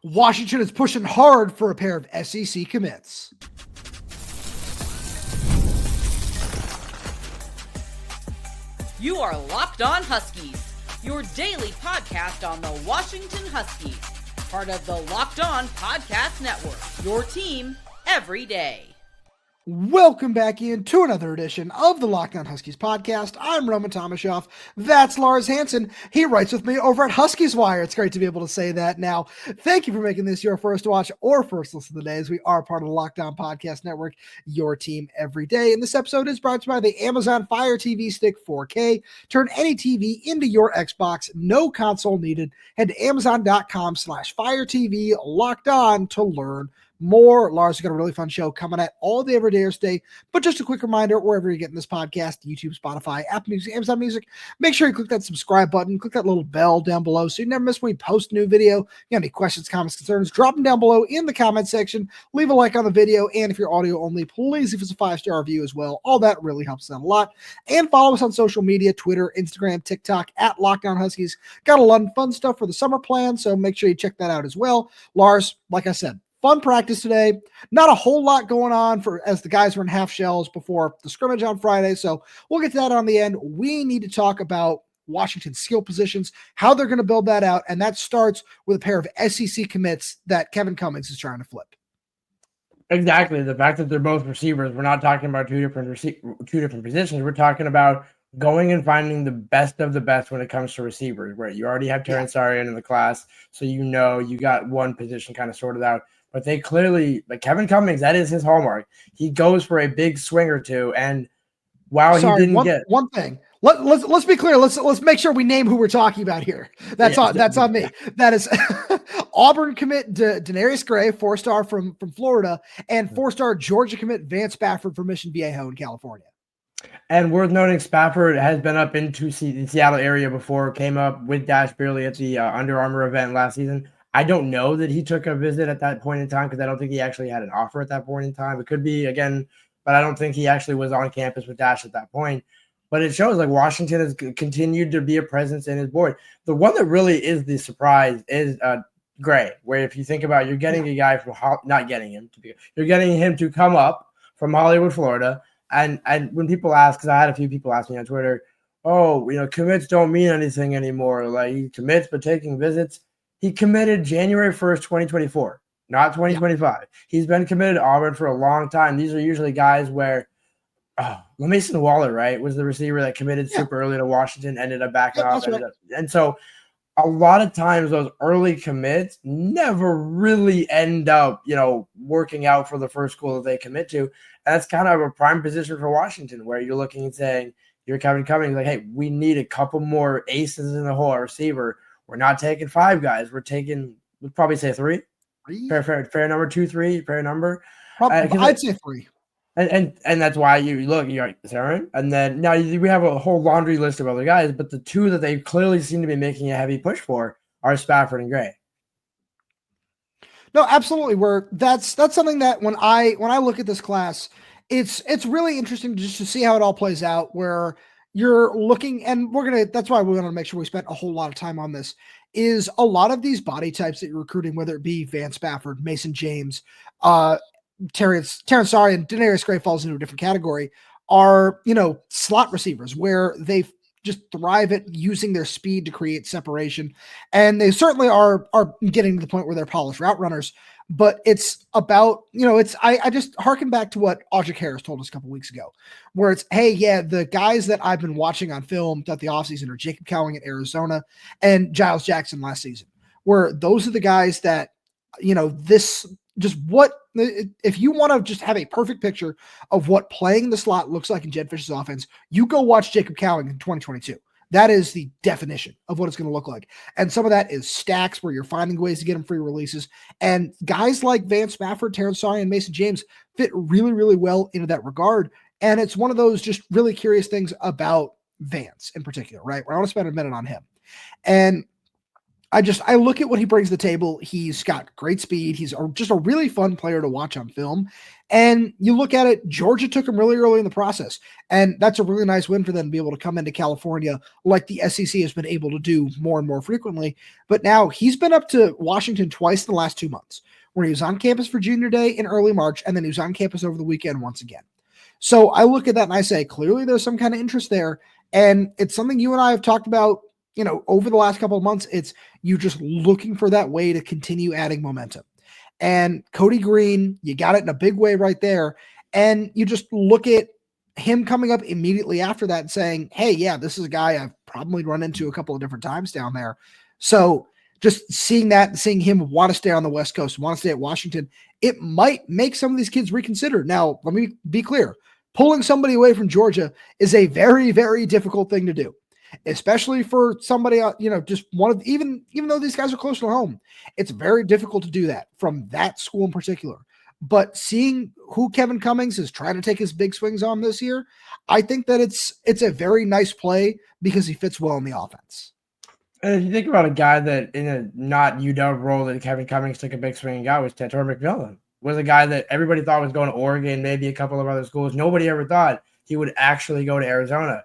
Washington is pushing hard for a pair of SEC commits. You are Locked On Huskies, your daily podcast on the Washington Huskies, part of the Locked On Podcast Network, your team every day. Welcome back into another edition of the Locked On Huskies podcast. I'm Roman Tomashoff. That's Lars Hanson. He writes with me over at Huskies Wire. It's great to be able to say that now. Thank you for making this your first watch or first listen of the day, as we are part of the Locked On Podcast Network, your team every day. And this episode is brought to you by the Amazon Fire TV Stick 4K. Turn any TV into your Xbox. No console needed. Head to Amazon.com/Fire TV Locked On to learn more. Lars has got a really fun show coming at all day, every day or stay. But just a quick reminder, wherever you're getting this podcast, YouTube, Spotify, Apple Music, Amazon Music, make sure you click that subscribe button, click that little bell down below so you never miss when we post a new video. If you have any questions, comments, concerns, drop them down below in the comment section. Leave a like on the video. And if you're audio only, please leave us a 5-star review as well. All that really helps us out a lot. And follow us on social media, Twitter, Instagram, TikTok, at Locked On Huskies. Got a lot of fun stuff for the summer plan, so make sure you check that out as well. Lars, like I said, fun practice today. Not a whole lot going on as the guys were in half shells before the scrimmage on Friday. So we'll get to that on the end. We need to talk about Washington's skill positions, how they're going to build that out. And that starts with a pair of SEC commits that Kevin Cummings is trying to flip. Exactly. The fact that they're both receivers, we're not talking about two different positions. We're talking about going and finding the best of the best when it comes to receivers, where you already have Terrence Arian in the class. So you got one position kind of sorted out. But they clearly, like Kevin Cummings, that is his hallmark. He goes for a big swing or two, and he didn't get one thing. Let's be clear. Let's make sure we name who we're talking about here. That's on me. That is Auburn commit Denairius Gray, 4-star from Florida, and 4-star Georgia commit Vance Spafford from Mission Viejo in California. And worth noting, Spafford has been up into the Seattle area before. Came up with Dash Beerley at the Under Armour event last season. I don't know that he took a visit at that point in time because I don't think he actually had an offer at that point in time. It could be, again, but I don't think he actually was on campus with Dash at that point. But it shows like Washington has continued to be a presence in his board. The one that really is the surprise is Gray, where if you think about you're getting a guy from you're getting him to come up from Hollywood, Florida. And when people ask, because I had a few people ask me on Twitter, commits don't mean anything anymore. Like he commits, but taking visits. He committed January 1st, 2024, not 2025. Yeah. He's been committed to Auburn for a long time. These are usually guys where, Mason Waller, right, was the receiver that committed super early to Washington, ended up backing off. Right. And so a lot of times those early commits never really end up, working out for the first school that they commit to. And that's kind of a prime position for Washington, where you're looking and saying, you're Kevin Cummings, like, hey, we need a couple more aces in the hole at receiver. We're not taking 5 guys. We're taking, we'd probably say 3. Fair number, 2, 3, fair number. I'd say 3. And that's why you're like, Aaron. And then now we have a whole laundry list of other guys, but the 2 that they clearly seem to be making a heavy push for are Spafford and Gray. No, absolutely. That's something that when I look at this class, it's really interesting just to see how it all plays out, where you're looking, and that's why we're going to make sure we spent a whole lot of time on this, is a lot of these body types that you're recruiting, whether it be Vance Spafford, Mason James, Terrence Arian, and Denairius Gray falls into a different category, are, slot receivers where they just thrive at using their speed to create separation. And they certainly are getting to the point where they're polished route runners. But it's about, I just harken back to what Audric Harris told us a couple weeks ago, where it's, hey, yeah, the guys that I've been watching on film throughout the offseason are Jacob Cowing at Arizona and Giles Jackson last season, where those are the guys that, if you want to just have a perfect picture of what playing the slot looks like in Jedd Fisch's offense, you go watch Jacob Cowing in 2022. That is the definition of what it's going to look like. And some of that is stacks where you're finding ways to get them free releases. And guys like Vance Spafford, Terrence Arian, and Mason James fit really, really well into that regard. And it's one of those just really curious things about Vance in particular, right? Where I want to spend a minute on him. And I look at what he brings to the table. He's got great speed. He's just a really fun player to watch on film. And you look at it, Georgia took him really early in the process. And that's a really nice win for them to be able to come into California like the SEC has been able to do more and more frequently. But now he's been up to Washington twice in the last 2 months, where he was on campus for junior day in early March, and then he was on campus over the weekend once again. So I look at that and I say, clearly there's some kind of interest there. And it's something you and I have talked about, over the last couple of months. It's you just looking for that way to continue adding momentum. And Cody Green, you got it in a big way right there. And you just look at him coming up immediately after that and saying, hey, yeah, this is a guy I've probably run into a couple of different times down there. So just seeing that and seeing him want to stay on the West Coast, want to stay at Washington, it might make some of these kids reconsider. Now, let me be clear. Pulling somebody away from Georgia is a very, very difficult thing to do, especially for somebody, just one of, even though these guys are close to home, it's very difficult to do that from that school in particular. But seeing who Kevin Cummings is trying to take his big swings on this year, I think that it's a very nice play because he fits well in the offense. And if you think about a guy that in a not UW role that Kevin Cummings took a big swing and got was Tator McMillan. Was a guy that everybody thought was going to Oregon, maybe a couple of other schools. Nobody ever thought he would actually go to Arizona.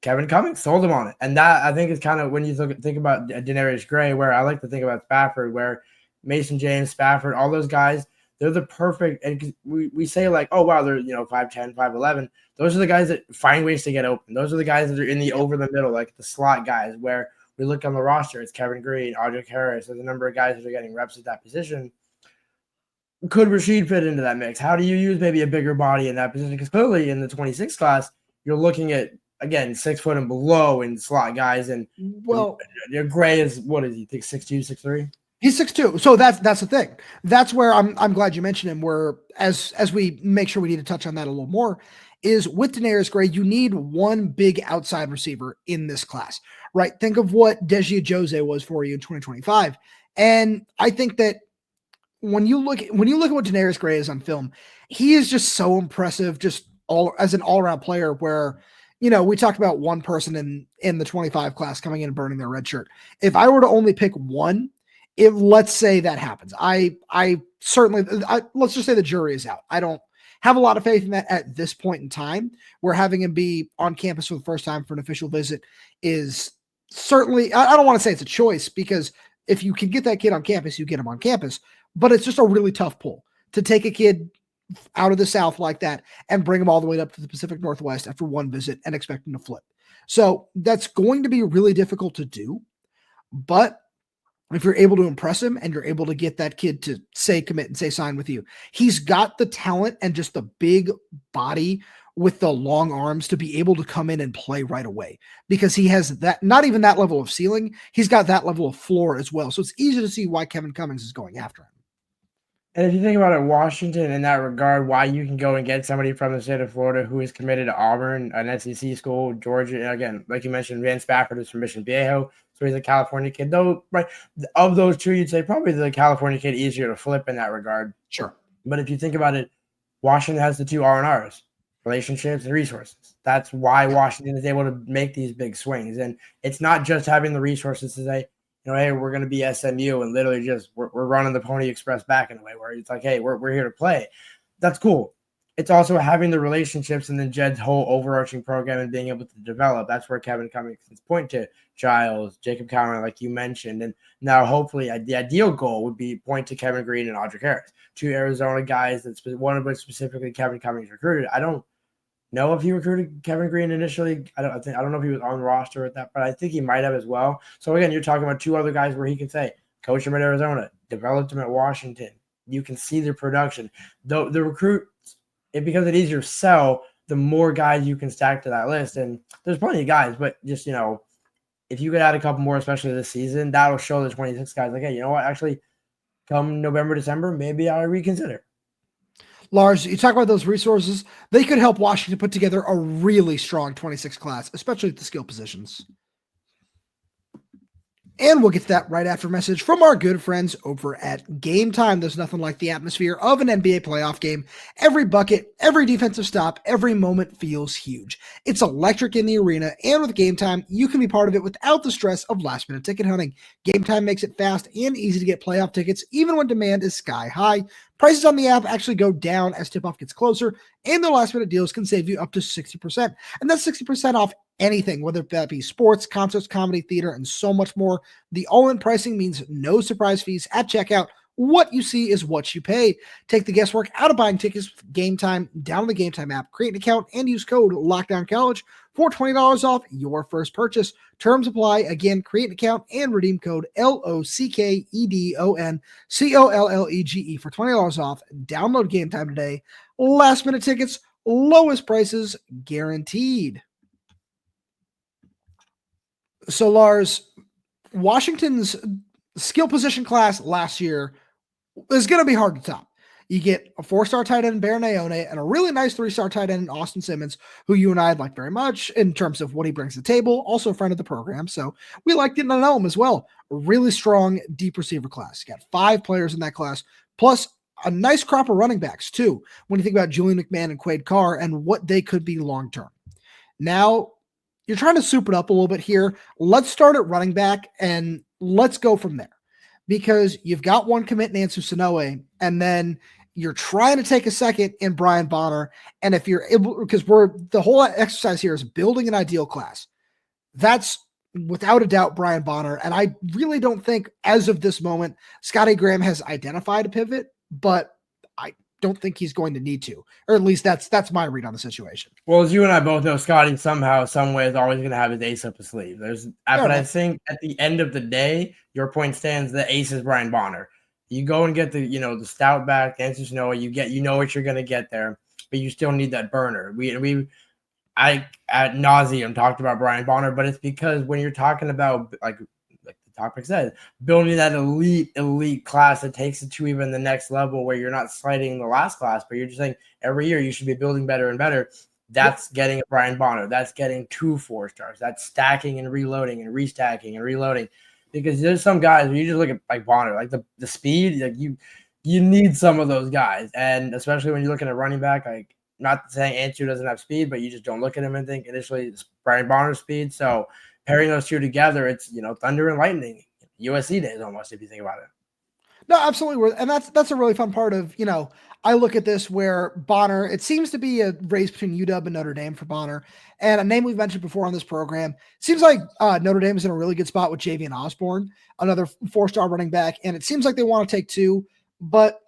Kevin Cummings sold him on it. And that, I think, is kind of when you think about Denairius Gray, where I like to think about Spafford, where Mason James, Spafford, all those guys, they're the perfect – and we say like, oh, wow, they're 5'10", 5'11". Those are the guys that find ways to get open. Those are the guys that are in the over the middle, like the slot guys, where we look on the roster. It's Kevin Green, Audric Harris. There's a number of guys that are getting reps at that position. Could Rasheed fit into that mix? How do you use maybe a bigger body in that position? Because clearly in the 26 class, you're looking at, again, 6 foot and below in slot guys. And Gray is, what is he, think 6'2", 6'3"? He's 6'2". So that's the thing. That's where I'm glad you mentioned him, where as we make sure we need to touch on that a little more, is with Denairius Gray, you need one big outside receiver in this class, right? Think of what Deji Jose was for you in 2025. And I think that when you look at what Denairius Gray is on film, he is just so impressive, just as an all-around player where, we talked about one person in the 25 class coming in and burning their red shirt. If I were to only pick one, let's say that happens. I certainly, let's just say the jury is out. I don't have a lot of faith in that at this point in time, where having him be on campus for the first time for an official visit is certainly, I don't want to say it's a choice, because if you can get that kid on campus, you get him on campus. But it's just a really tough pull to take a kid out of the South like that and bring him all the way up to the Pacific Northwest after one visit and expect him to flip. So that's going to be really difficult to do. But if you're able to impress him and you're able to get that kid to say commit and say sign with you, he's got the talent and just the big body with the long arms to be able to come in and play right away, because he has that, not even that level of ceiling. He's got that level of floor as well. So it's easy to see why Kevin Cummings is going after him. And if you think about it, Washington in that regard, why you can go and get somebody from the state of Florida who is committed to Auburn, an SEC school, Georgia, again, like you mentioned, Vance Spafford is from Mission Viejo, so he's a California kid. Though, right, of those two, you'd say probably the California kid easier to flip in that regard. Sure. But if you think about it, Washington has the two R&Rs, relationships and resources. That's why Washington is able to make these big swings. And it's not just having the resources to say, hey, we're going to be SMU and literally just we're running the Pony Express back in a way where it's like, hey, we're here to play. That's cool. It's also having the relationships and then Jedd's whole overarching program and being able to develop. That's where Kevin Cummings can point to Giles, Jacob Cowan, like you mentioned. And now hopefully the ideal goal would be point to Kevin Green and Audric Harris, two Arizona guys that's one of which specifically Kevin Cummings recruited. I don't know if he recruited Kevin Green initially. I don't know if he was on the roster with that, but I think he might have as well. So again, you're talking about two other guys where he can say, coach him at Arizona, developed him at Washington. You can see the production. The recruit, because it's easier to sell, the more guys you can stack to that list. And there's plenty of guys, but just, if you could add a couple more, especially this season, that'll show the 26 guys like, hey, you know what? Actually, come November, December, maybe I'll reconsider. Lars, you talk about those resources. They could help Washington put together a really strong 26 class, especially at the skill positions. And we'll get to that right after a message from our good friends over at Game Time. There's nothing like the atmosphere of an NBA playoff game. Every bucket, every defensive stop, every moment feels huge. It's electric in the arena, and with Game Time, you can be part of it without the stress of last-minute ticket hunting. Game Time makes it fast and easy to get playoff tickets, even when demand is sky high. Prices on the app actually go down as tip-off gets closer, and their last-minute deals can save you up to 60%. And that's 60% off anything, whether that be sports, concerts, comedy, theater, and so much more. The all-in pricing means no surprise fees at checkout. What you see is what you pay. Take the guesswork out of buying tickets with Game Time. Download the Game Time app, create an account, and use code LOCKDOWNCollege for $20 off your first purchase. Terms apply. Again, create an account and redeem code LOCKEDONCOLLEGE for $20 off. Download Game Time today. Last-minute tickets, lowest prices guaranteed. So, Lars, Washington's skill position class last year is going to be hard to top. You get a 4-star tight end, Baron Ione, and a really nice 3-star tight end, Austin Simmons, who you and I like very much in terms of what he brings to the table. Also a friend of the program, so we like getting to know him as well. A really strong, deep receiver class. You got 5 players in that class, plus a nice crop of running backs, too, when you think about Julian McMahon and Quade Carr and what they could be long-term. Now, you're trying to soup it up a little bit here. Let's start at running back, and let's go from there. Because you've got one commit in Ansu Sanoe, and then you're trying to take a second in Brian Bonner. And if you're able, because the whole exercise here is building an ideal class. That's without a doubt Brian Bonner. And I really don't think, as of this moment, Scotty Graham has identified a pivot, but I don't think he's going to need to, or at least that's my read on the situation. Well, as you and I both know, Scotty somehow, some way is always going to have his ace up his sleeve. But I think at the end of the day, your point stands. The ace is Brian Bonner. You go and get the stout back, the Ansu Sanoe. You know what you're going to get there, but you still need that burner. I ad nauseum talked about Brian Bonner, but it's because when you're talking about like the topic says, building that elite class that takes it to even the next level where you're not sliding the last class, but you're just saying every year you should be building better and better. That's getting a Brian Bonner. That's getting 2 4-stars. That's stacking and reloading and restacking and reloading. Because there's some guys where you just look at like Bonner, like the speed, like you need some of those guys. And especially when you're looking at running back, like not saying Ansu doesn't have speed, but you just don't look at him and think initially it's Brian Bonner's speed. So pairing those two together, it's thunder and lightning, USC days almost, if you think about it. No, absolutely. And that's a really fun part of, I look at this where Bonner, it seems to be a race between UW and Notre Dame for Bonner. And a name we've mentioned before on this program, seems like Notre Dame is in a really good spot with Javian Osborne, another 4-star running back. And it seems like they want to take 2, but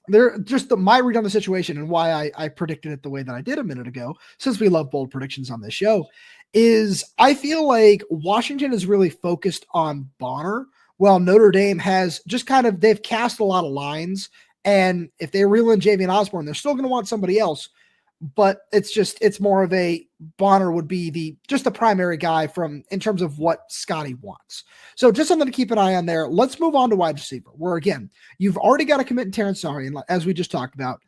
they're just my read on the situation and why I predicted it the way that I did a minute ago, since we love bold predictions on this show, is I feel like Washington is really focused on Bonner, while Notre Dame has just they've cast a lot of lines. And if they reel in Javian Osborne, they're still going to want somebody else. But it's more of a Bonner would be the primary guy in terms of what Scotty wants. So just something to keep an eye on there. Let's move on to wide receiver, where again, you've already got to commit in Terrence Sarian, as we just talked about.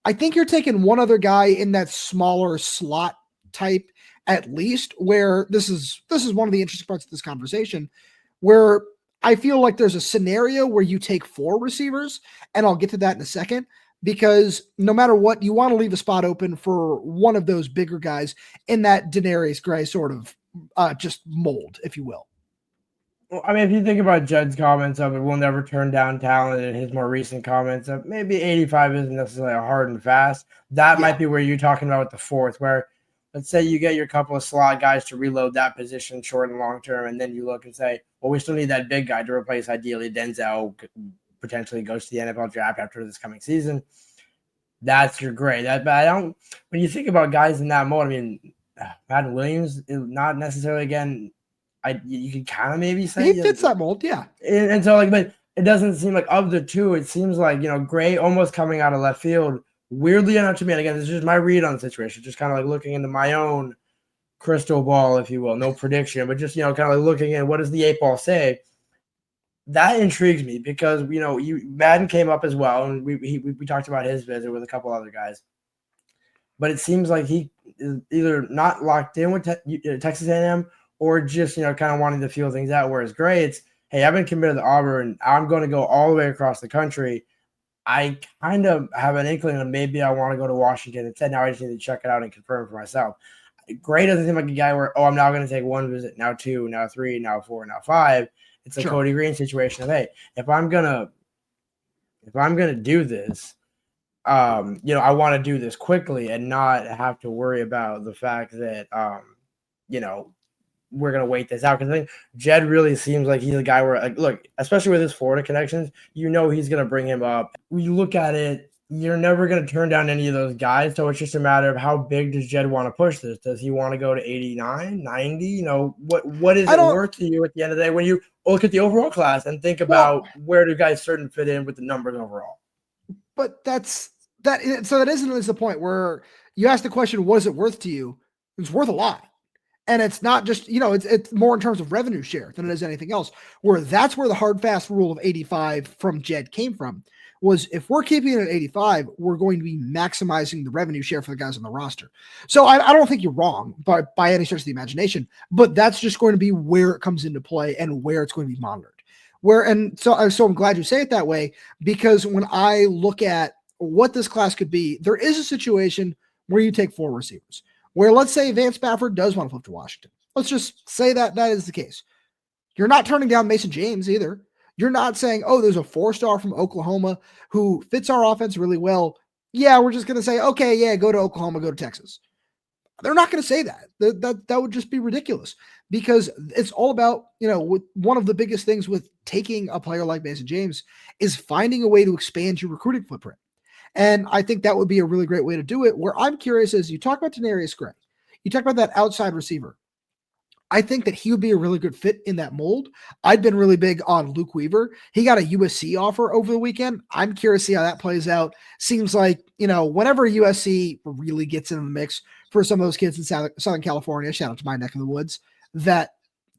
I think you're taking one other guy in that smaller slot type, at least, where this is one of the interesting parts of this conversation, where I feel like there's a scenario where you take 4 receivers, and I'll get to that in a second, because no matter what, you want to leave a spot open for one of those bigger guys in that Denairius Gray sort of just mold, if you will. Well, I mean, if you think about Jedd's comments of it, we'll never turn down talent, and his more recent comments of maybe 85 isn't necessarily a hard and fast. That might be where you're talking about with the 4th, where let's say you get your couple of slot guys to reload that position short and long term, and then you look and say, well, we still need that big guy to replace ideally Denzel, potentially goes to the NFL draft after this coming season. That's your grade. When you think about guys in that mode, I mean, Madden Williams is not necessarily, again, you can kind of maybe say he fits that mold, yeah. And so, but it doesn't seem like of the 2, it seems like, Gray almost coming out of left field. Weirdly enough to me, and again, this is just my read on the situation, just kind of like looking into my own crystal ball, if you will, no prediction, but just, kind of like looking in, what does the 8 ball say? That intrigues me because, Madden came up as well, and we talked about his visit with a couple other guys. But it seems like he is either not locked in with Texas A&M or just, kind of wanting to feel things out. Whereas Gray, it's, hey, I've been committed to Auburn. I'm going to go all the way across the country. I kind of have an inkling that maybe I want to go to Washington instead. Now I just need to check it out and confirm for myself. Gray doesn't seem like a guy where, I'm now going to take one visit, now two, now three, now four, now five. It's a Cody Green situation of, hey, if I'm gonna do this, I want to do this quickly and not have to worry about the fact that we're gonna wait this out. Because I think Jedd really seems like he's a guy where, like, look, especially with his Florida connections, he's gonna bring him up. When you look at it, you're never going to turn down any of those guys. So it's just a matter of how big does Jedd want to push this? Does he want to go to 89, 90? What is it worth to you at the end of the day when you look at the overall class and think about where do guys certain fit in with the numbers overall? But so that is the point where you ask the question, what is it worth to you? It's worth a lot. And it's not just, it's more in terms of revenue share than it is anything else, where that's where the hard, fast rule of 85 from Jedd came from. Was if we're keeping it at 85, we're going to be maximizing the revenue share for the guys on the roster. So I don't think you're wrong by any stretch of the imagination, but that's just going to be where it comes into play and where it's going to be monitored. So I'm glad you say it that way, because when I look at what this class could be, there is a situation where you take 4 receivers, where let's say Vance Spafford does want to flip to Washington. Let's just say that is the case. You're not turning down Mason James either. You're not saying, there's a 4-star from Oklahoma who fits our offense really well. Yeah, we're just going to say, okay, yeah, go to Oklahoma, go to Texas. They're not going to say that. That would just be ridiculous, because it's all about, one of the biggest things with taking a player like Mason James is finding a way to expand your recruiting footprint. And I think that would be a really great way to do it. Where I'm curious is, you talk about Denairius Gray. You talk about that outside receiver. I think that he would be a really good fit in that mold. I'd been really big on Luke Weaver. He got a USC offer over the weekend. I'm curious to see how that plays out. Seems like, whenever USC really gets into the mix for some of those kids in Southern California, shout out to my neck of the woods, that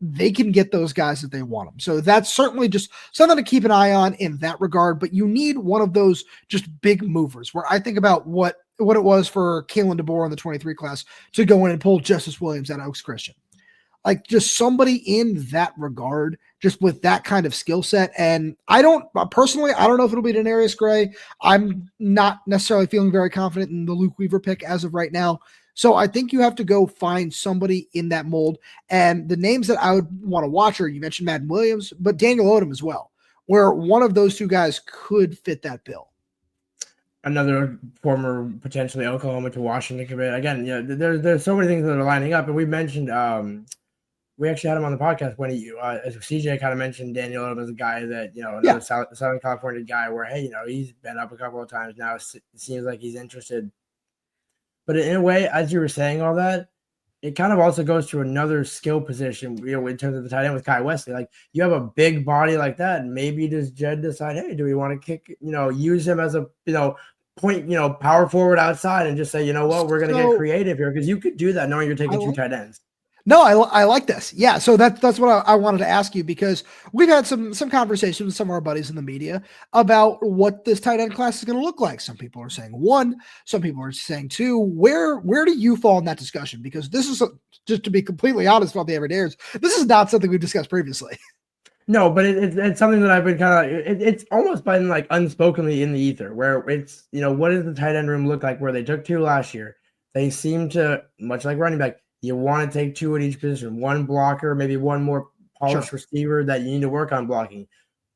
they can get those guys that they want them. So that's certainly just something to keep an eye on in that regard. But you need one of those just big movers, where I think about what it was for Kalen DeBoer in the 23 class to go in and pull Justice Williams out of Oaks Christian. Like, just somebody in that regard, just with that kind of skill set. And I don't know if it'll be Denairius Gray. I'm not necessarily feeling very confident in the Luke Weaver pick as of right now. So I think you have to go find somebody in that mold. And the names that I would want to watch are, you mentioned Madden Williams, but Daniel Odom as well, where one of those two guys could fit that bill. Another former potentially Oklahoma to Washington commit. Again, there's so many things that are lining up. And we mentioned, we actually had him on the podcast when as CJ kind of mentioned, Daniel Odom as a guy that, another Southern California guy where, hey, he's been up a couple of times now. It seems like he's interested. But in a way, as you were saying all that, it kind of also goes to another skill position, in terms of the tight end with Kai Wesley. Like, you have a big body like that, and maybe does Jedd decide, hey, do we want to kick, use him as a, point, power forward outside and just say, you know what, we're going to get creative here, because you could do that knowing you're taking 2 tight ends. No, I like this. Yeah, so that's what I wanted to ask you, because we've had some conversations with some of our buddies in the media about what this tight end class is going to look like. Some people are saying 1, some people are saying 2. Where do you fall in that discussion? Because this is, just to be completely honest about the Everydayers, this is not something we've discussed previously. No, but it's something that I've been kind of, it's almost been like unspokenly in the ether, where it's, what does the tight end room look like, where they took 2 last year? They seem to, much like running back, you want to take 2 at each position, 1 blocker, maybe 1 more polished receiver that you need to work on blocking.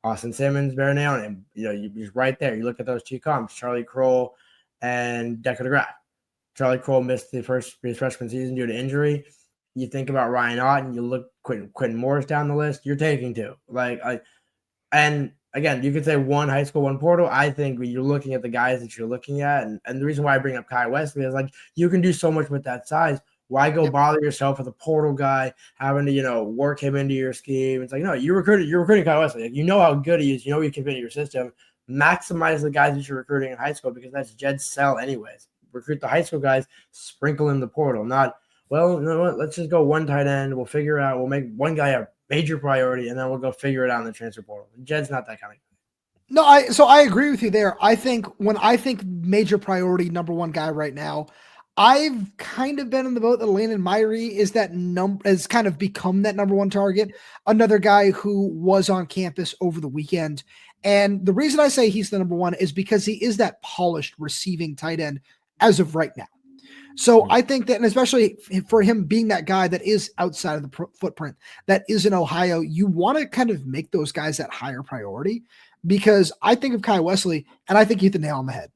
Austin Simmons, Baroneon, and you're just right there. You look at those 2 comps, Charlie Kroll and Decker DeGraff. Charlie Kroll missed his freshman season due to injury. You think about Ryan Ott, and you look Quentin Morris down the list, you're taking 2. And again, you could say 1 high school, 1 portal. I think when you're looking at the guys that you're looking at, and the reason why I bring up Kai Wesley is, like, you can do so much with that size. Why go bother yourself with a portal guy, having to, work him into your scheme? It's like, no, you're recruiting Kyle Wesley. Like, you know how good he is. You know he can fit in your system. Maximize the guys that you're recruiting in high school, because that's Jedd's sell anyways. Recruit the high school guys, sprinkle in the portal. Not, well, you know what, let's just go 1 tight end. We'll figure out, we'll make 1 guy a major priority, and then we'll go figure it out in the transfer portal. Jedd's not that kind of guy. No, I agree with you there. I think when I think major priority number 1 guy right now, I've kind of been in the boat that Landen Miree has kind of become that number one target. Another guy who was on campus over the weekend. And the reason I say he's the number one is because he is that polished receiving tight end as of right now. So I think that, and especially for him being that guy that is outside of the footprint, that is in Ohio, you want to kind of make those guys that higher priority, because I think of Kai Wesley and I think he hit the nail on the head.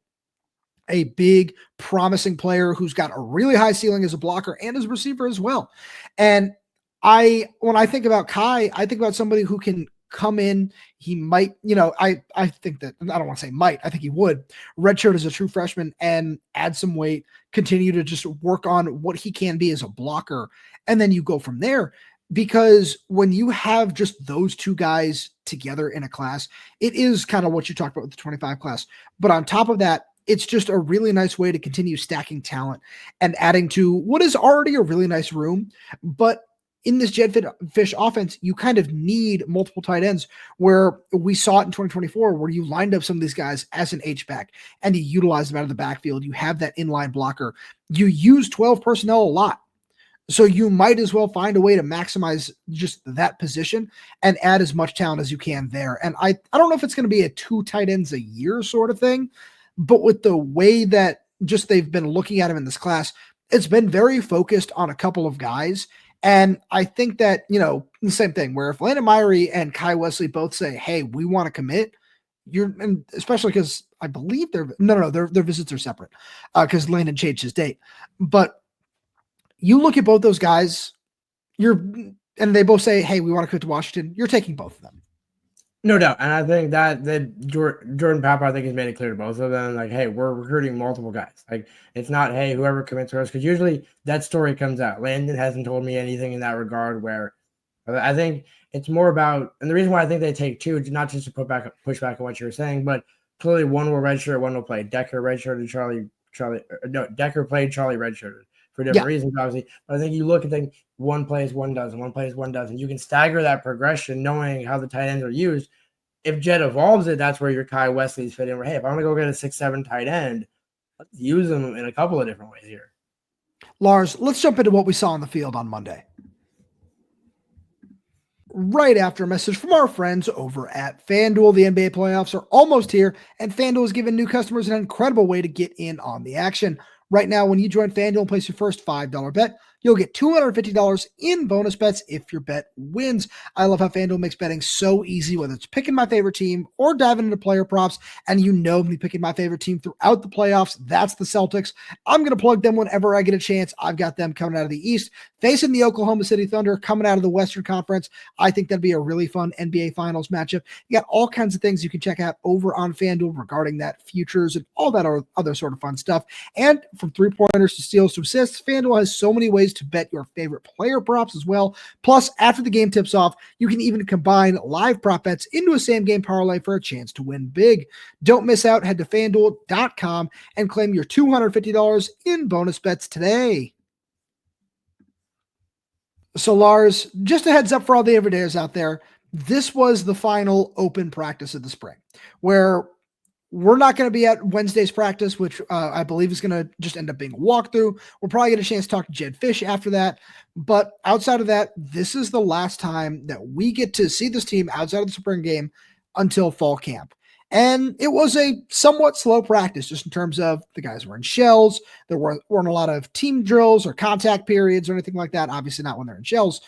A big, promising player who's got a really high ceiling as a blocker and as a receiver as well. And when I think about Kai, I think about somebody who can come in. He might, I think that, I don't want to say might, I think he would redshirt as a true freshman and add some weight, continue to just work on what he can be as a blocker. And then you go from there, because when you have just those two guys together in a class, it is kind of what you talked about with the 25 class. But on top of that, it's just a really nice way to continue stacking talent and adding to what is already a really nice room. But in this Jedd Fisch offense, you kind of need multiple tight ends, where we saw it in 2024, where you lined up some of these guys as an H-back and you utilize them out of the backfield. You have that inline blocker. You use 12 personnel a lot. So you might as well find a way to maximize just that position and add as much talent as you can there. And I don't know if it's going to be a 2 tight ends a year sort of thing, but with the way that just they've been looking at him in this class, it's been very focused on a couple of guys. And I think that, the same thing, where if Landen Miree and Kai Wesley both say, hey, we want to commit, and especially because I believe their visits are separate, because Landon changed his date. But you look at both those guys, and they both say, hey, we want to commit to Washington, you're taking both of them. No doubt. And I think that Jordan Papa, I think, has made it clear to both of them, like, hey, we're recruiting multiple guys. Like, it's not, hey, whoever commits to us, because usually that story comes out. Landon hasn't told me anything in that regard, where I think it's more about, and the reason why I think they take 2, not just to push back on what you were saying, but clearly one will redshirt, one will play. Decker redshirted, Decker played, Charlie redshirted for different reasons, obviously. But I think you look and think one plays, one doesn't, one plays, one doesn't. You can stagger that progression knowing how the tight ends are used. If Jedd evolves it, that's where your Kai Wesley's fit in, where, hey, if I'm going to go get a 6'7" tight end, let's use them in a couple of different ways here. Lars, let's jump into what we saw on the field on Monday. Right after a message from our friends over at FanDuel. The NBA playoffs are almost here, and FanDuel has given new customers an incredible way to get in on the action. Right now, when you join FanDuel and place your first $5 bet, you'll get $250 in bonus bets if your bet wins. I love how FanDuel makes betting so easy, whether it's picking my favorite team or diving into player props. And me picking my favorite team throughout the playoffs, that's the Celtics. I'm going to plug them whenever I get a chance. I've got them coming out of the East, facing the Oklahoma City Thunder, coming out of the Western Conference. I think that'd be a really fun NBA Finals matchup. You got all kinds of things you can check out over on FanDuel regarding that, futures and all that other sort of fun stuff. And from three-pointers to steals to assists, FanDuel has so many ways to bet your favorite player props as well. Plus, after the game tips off, you can even combine live prop bets into a same-game parlay for a chance to win big. Don't miss out. Head to FanDuel.com and claim your $250 in bonus bets today. So, Lars, just a heads up for all the everydayers out there, this was the final open practice of the spring, where we're not going to be at Wednesday's practice, which I believe is going to just end up being a walkthrough. We'll probably get a chance to talk to Jedd Fisch after that. But outside of that, this is the last time that we get to see this team outside of the spring game until fall camp. And it was a somewhat slow practice, just in terms of the guys were in shells. There weren't a lot of team drills or contact periods or anything like that. Obviously not when they're in shells.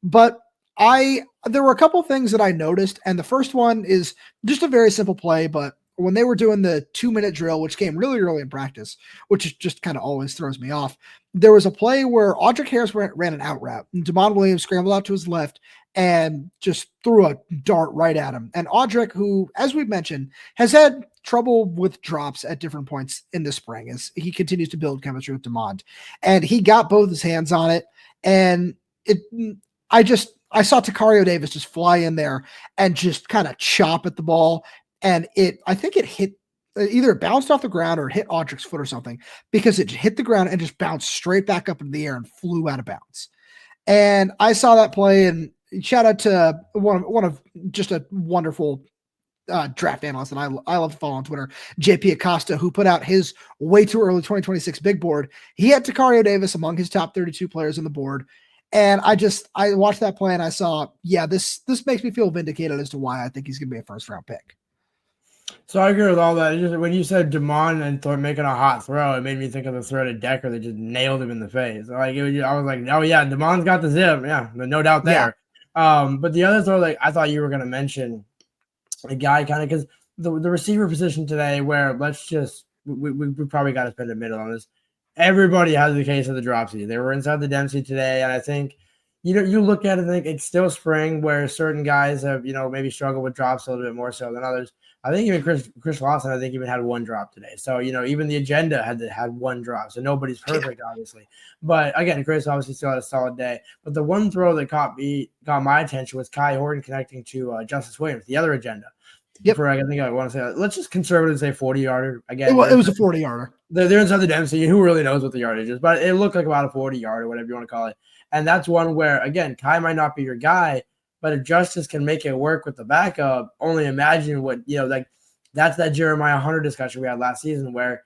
But there were a couple of things that I noticed. And the first one is just a very simple play, but when they were doing the 2-minute drill, which came really early in practice, which just kind of always throws me off, there was a play where Audric Harris ran an out route, and Damon Williams scrambled out to his left and just threw a dart right at him. And Audric, who, as we've mentioned, has had trouble with drops at different points in the spring as he continues to build chemistry with Damon, and he got both his hands on it. And I saw Tacario Davis just fly in there and just kind of chop at the ball. And I think it hit, either it bounced off the ground or it hit Audric's foot or something, because it hit the ground and just bounced straight back up into the air and flew out of bounds. And I saw that play, and shout out to one of just a wonderful draft analyst that I love to follow on Twitter, JP Acosta, who put out his way too early 2026 big board. He had Tacario Davis among his top 32 players on the board. And I watched that play and I saw, this makes me feel vindicated as to why I think he's going to be a first round pick. So I agree with all that. Just when you said Damon and making a hot throw, it made me think of the throw to Decker that just nailed him in the face. I was like, oh yeah, Damon's got the zip. Yeah, no doubt there. Yeah. But the other throw, I thought you were going to mention a guy kind of because the receiver position today, where we probably got to spend a minute on this. Everybody has the case of the dropsy. They were inside the Dempsey today, and I think you look at it and think it's still spring, where certain guys have maybe struggled with drops a little bit more so than others. I think even Chris Lawson, I think even had one drop today. So, even the agenda had one drop. So nobody's perfect, obviously. But again, Chris obviously still had a solid day. But the one throw that got my attention was Kai Horton connecting to Justice Williams, the other agenda. Yep. I think I want to say, let's just conservatively say 40-yarder. Again, it was a 40-yarder. They're inside the Dempsey, and who really knows what the yardage is? But it looked like about a 40-yarder, whatever you want to call it. And that's one where, again, Kai might not be your guy, but if Justice can make it work with the backup, only imagine what, that's that Jeremiah Hunter discussion we had last season where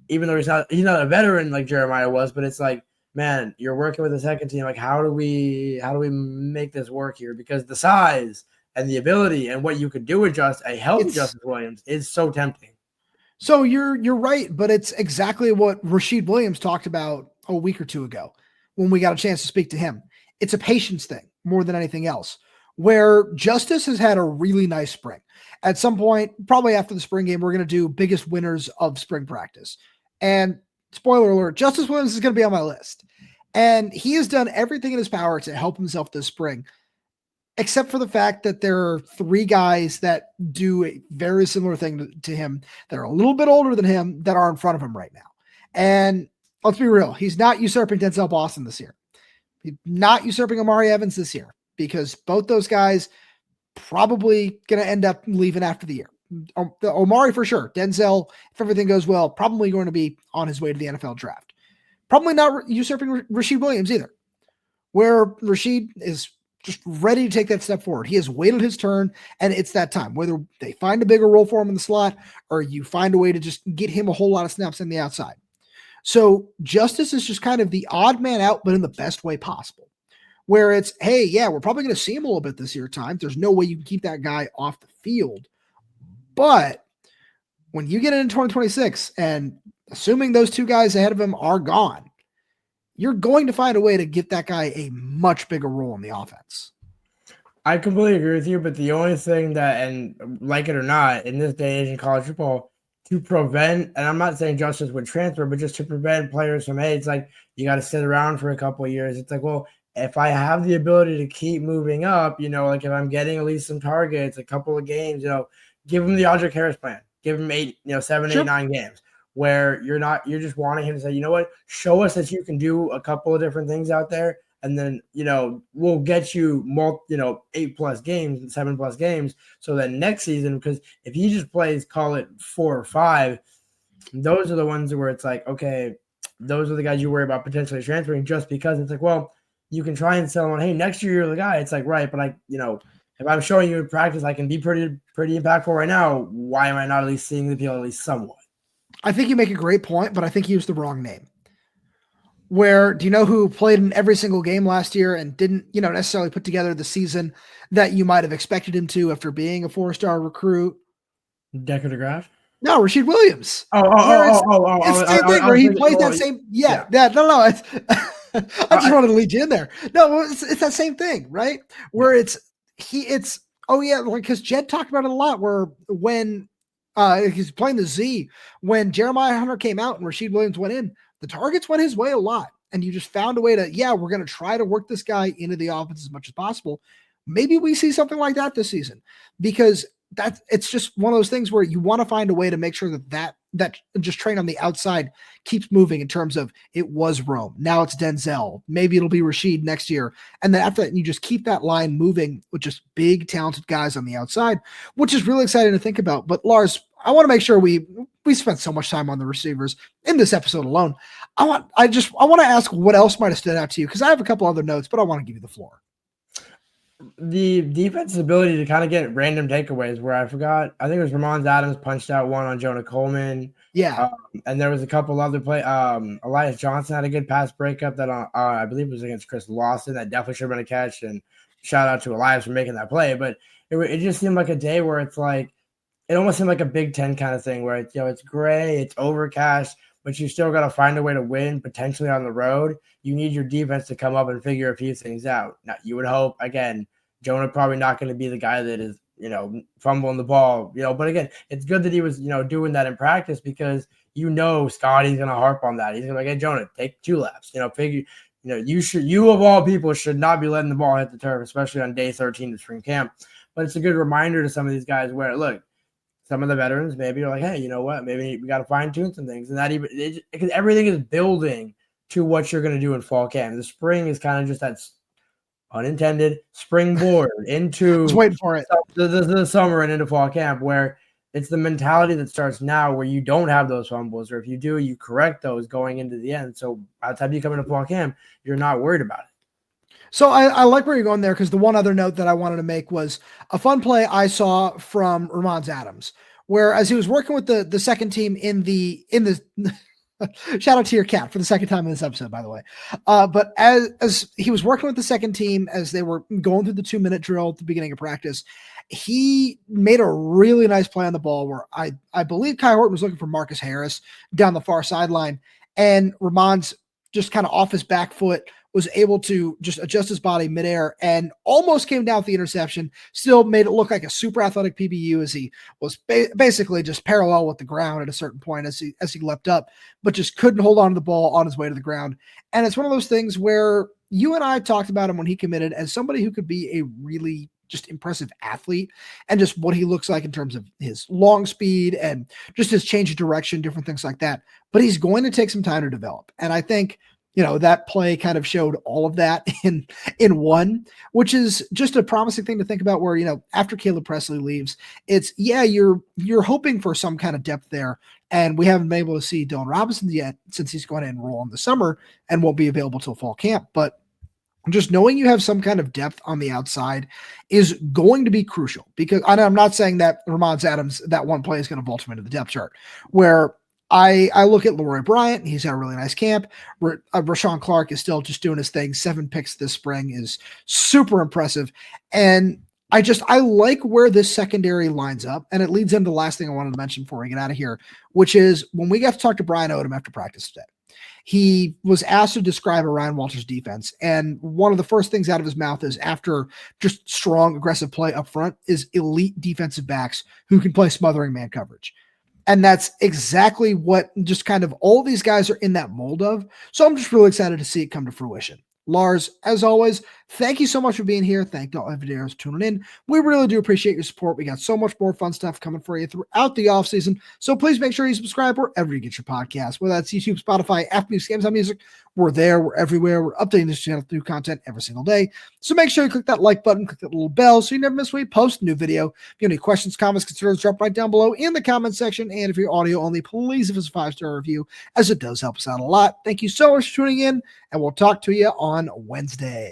even though he's not a veteran like Jeremiah was, but it's like, man, you're working with the second team. Like, how do we make this work here? Because the size and the ability and what you could do with a healthy Justice Williams is so tempting. So you're right, but it's exactly what Rasheed Williams talked about a week or two ago when we got a chance to speak to him. It's a patience thing more than anything else, where Justice has had a really nice spring. At some point, probably after the spring game, we're going to do biggest winners of spring practice. And spoiler alert, Justice Williams is going to be on my list. And he has done everything in his power to help himself this spring, except for the fact that there are three guys that do a very similar thing to him that are a little bit older than him that are in front of him right now. And let's be real, he's not usurping Denzel Boston this year. He's not usurping Amari Evans this year because both those guys probably going to end up leaving after the year. Omari for sure. Denzel, if everything goes well, probably going to be on his way to the NFL draft. Probably not usurping Rasheed Williams either, where Rasheed is just ready to take that step forward. He has waited his turn, and it's that time. Whether they find a bigger role for him in the slot or you find a way to just get him a whole lot of snaps on the outside. So Justice is just kind of the odd man out, but in the best way possible. Where it's, hey, yeah, we're probably going to see him a little bit this year at times. There's no way you can keep that guy off the field. But when you get into 2026, and assuming those two guys ahead of him are gone, you're going to find a way to get that guy a much bigger role in the offense. I completely agree with you, but the only thing that, and like it or not, in this day and age in college football, to prevent, and I'm not saying Justice would transfer, but just to prevent players from, hey, it's like you got to sit around for a couple of years. It's like, well, if I have the ability to keep moving up, like if I'm getting at least some targets, a couple of games, give him the Audric Harris plan. Give him 7, 8, 9 games where you're just wanting him to say, you know what, show us that you can do a couple of different things out there. And then, we'll get you 8+ games, 7+ games. So that next season, because if he just plays, call it 4 or 5, those are the ones where it's like, okay, those are the guys you worry about potentially transferring just because it's like, well, you can try and sell on, hey, next year you're the guy. It's like, right, but if I'm showing you in practice, I can be pretty impactful right now. Why am I not at least seeing the appeal at least somewhat? I think you make a great point, but I think you used the wrong name. Where, do you know who played in every single game last year and didn't, necessarily put together the season that you might have expected him to after being a 4-star recruit? Decker DeGraff? No, Rasheed Williams. It's the same thing where he plays that same. Yeah. No. It's, I just wanted to lead you in there. No, it's that same thing, right? Where because Jedd talked about it a lot. Where when he's playing the Z, when Jeremiah Hunter came out and Rasheed Williams went in, the targets went his way a lot, and you just found a way to, we're going to try to work this guy into the offense as much as possible. Maybe we see something like that this season, because it's just one of those things where you want to find a way to make sure that just train on the outside keeps moving in terms of it was Rome. Now it's Denzel. Maybe it'll be Rasheed next year. And then after that, you just keep that line moving with just big, talented guys on the outside, which is really exciting to think about. But Lars, I want to make sure we spent so much time on the receivers in this episode alone. I want to ask what else might have stood out to you, because I have a couple other notes, but I want to give you the floor. the defense's ability to kind of get random takeaways where I think it was Ramon Adams punched out one on Jonah Coleman. Yeah. And there was a couple other play. Elias Johnson had a good pass breakup that I believe it was against Chris Lawson. That definitely should have been a catch. And shout out to Elias for making that play. But it just seemed like a day where it's like, it almost seemed like a Big Ten kind of thing where it's, it's gray, it's overcast, but you still got to find a way to win potentially on the road. You need your defense to come up and figure a few things out. Now, you would hope, again, Jonah probably not going to be the guy that is, fumbling the ball, but again, it's good that he was, doing that in practice because, Scotty's going to harp on that. He's going to be like, hey, Jonah, take 2 laps, figure, you of all people should not be letting the ball hit the turf, especially on day 13 of spring camp. But it's a good reminder to some of these guys where, look, some of the veterans maybe are like, hey, you know what? Maybe we got to fine tune some things. And that because everything is building to what you're going to do in fall camp. The spring is kind of just that unintended springboard into Just waiting for it. The summer and into fall camp where it's the mentality that starts now where you don't have those fumbles, or if you do, you correct those going into the end. So by the time you come into fall camp, you're not worried about it. So I like where you're going there because the one other note that I wanted to make was a fun play I saw from Ramon Adams, where as he was working with the second team in the shout out to your cat for the second time in this episode, by the way. But as he was working with the second team as they were going through the 2-minute drill at the beginning of practice, he made a really nice play on the ball where I believe Kai Horton was looking for Marcus Harris down the far sideline, and Ramon's just kind of off his back foot was able to just adjust his body midair and almost came down with the interception, still made it look like a super athletic PBU as he was basically just parallel with the ground at a certain point as he leapt up, but just couldn't hold on to the ball on his way to the ground. And it's one of those things where you and I talked about him when he committed as somebody who could be a really just impressive athlete and just what he looks like in terms of his long speed and just his change of direction, different things like that. But he's going to take some time to develop. And I think that play kind of showed all of that in one, which is just a promising thing to think about where, after Caleb Presley leaves, it's, you're hoping for some kind of depth there. And we haven't been able to see Dylan Robinson yet since he's going to enroll in the summer and won't be available till fall camp. But just knowing you have some kind of depth on the outside is going to be crucial because I'm not saying that Ramon Adams, that one play is going to vault him into the depth chart where I look at Leroy Bryant. He's had a really nice camp. Rashawn Clark is still just doing his thing. 7 picks this spring is super impressive. And I like where this secondary lines up. And it leads into the last thing I wanted to mention before we get out of here, which is when we got to talk to Brian Odom after practice today, he was asked to describe Ryan Walters' defense. And one of the first things out of his mouth is after just strong, aggressive play up front is elite defensive backs who can play smothering man coverage. And that's exactly what just kind of all these guys are in that mold of. So I'm just really excited to see it come to fruition. Lars, as always, thank you so much for being here. Thank all everyone for tuning in. We really do appreciate your support. We got so much more fun stuff coming for you throughout the off season. So please make sure you subscribe wherever you get your podcasts, whether that's YouTube, Spotify, Apple Music, Amazon Music. We're there. We're everywhere. We're updating this channel with new content every single day. So make sure you click that like button, click that little bell so you never miss when we post a new video. If you have any questions, comments, concerns, drop right down below in the comment section. And if you're audio only, please give us a 5-star review as it does help us out a lot. Thank you so much for tuning in, and we'll talk to you on Wednesday.